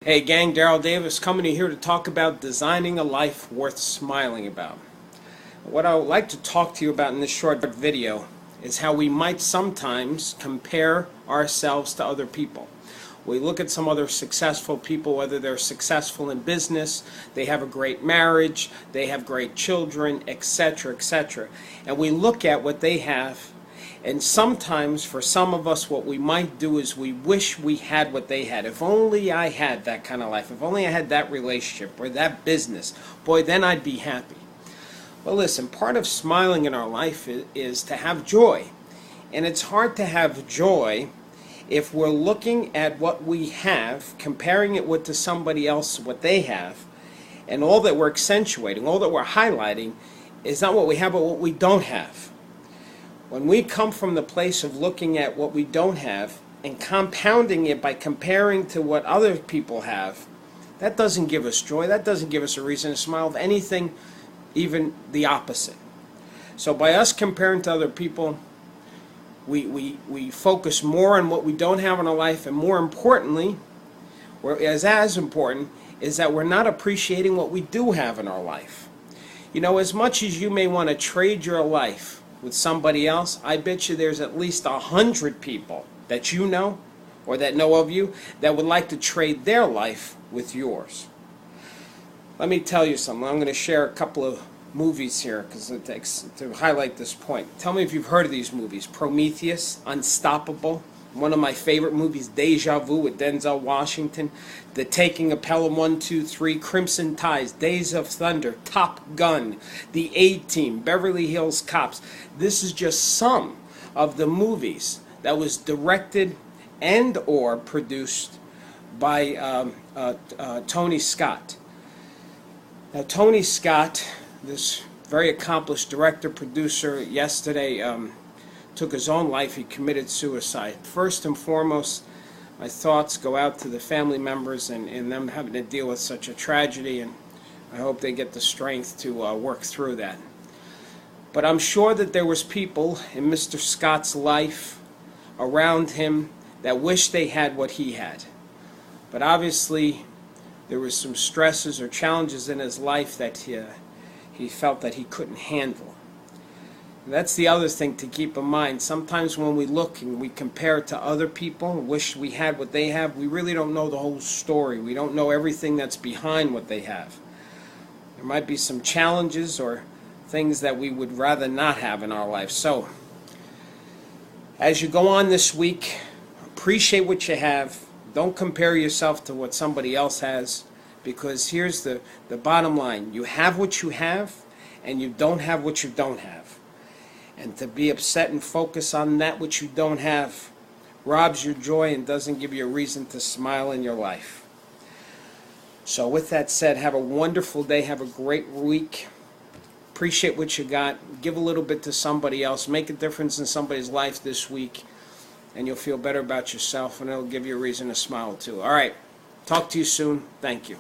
Hey gang, Daryl Davis coming in here to talk about designing a life worth smiling about. What I would like to talk to you about in this short video is how we might sometimes compare ourselves to other people. We look at some other successful people, whether they're successful in business, they have a great marriage, they have great children, etc., etc. And we look at what they have, and sometimes for some of us what we might do is we wish we had what they had. If only I had that kind of life, if only I had that relationship or that business, boy, then I'd be happy. Well, listen, part of smiling in our life is to have joy. And it's hard to have joy if we're looking at what we have, comparing it with to somebody else, what they have, and all that we're accentuating, all that we're highlighting is not what we have, but what we don't have. When we come from the place of looking at what we don't have and compounding it by comparing to what other people have, that doesn't give us joy. That doesn't give us a reason to smile. If anything, even the opposite. So by us comparing to other people, we focus more on what we don't have in our life, and more importantly, or as important, is that we're not appreciating what we do have in our life. You know, as much as you may want to trade your life with somebody else, I bet you there's at least 100 people that you know or that know of you that would like to trade their life with yours. Let me tell you something. I'm going to share a couple of movies here because it takes to highlight this point. Tell me if you've heard of these movies. Prometheus, Unstoppable, one of my favorite movies, Deja Vu with Denzel Washington, The Taking of Pelham 1, 2, 3, Crimson Tides, Days of Thunder, Top Gun, The A-Team, Beverly Hills Cops. This is just some of the movies that was directed and or produced by Tony Scott. Now, Tony Scott, this very accomplished director, producer, yesterday took his own life. He committed suicide. First and foremost, my thoughts go out to the family members and them having to deal with such a tragedy, and I hope they get the strength to work through that. But I'm sure that there was people in Mr. Scott's life around him that wish they had what he had. But obviously there was some stresses or challenges in his life that he felt that he couldn't handle. And that's the other thing to keep in mind. Sometimes when we look and we compare it to other people, wish we had what they have, we really don't know the whole story. We don't know everything that's behind what they have. There might be some challenges or things that we would rather not have in our life. So, as you go on this week, appreciate what you have. Don't compare yourself to what somebody else has, because here's the bottom line. You have what you have, and you don't have what you don't have. And to be upset and focus on that which you don't have robs your joy and doesn't give you a reason to smile in your life. So with that said, have a wonderful day. Have a great week. Appreciate what you got. Give a little bit to somebody else. Make a difference in somebody's life this week, and you'll feel better about yourself, and it'll give you a reason to smile too. All right. Talk to you soon. Thank you.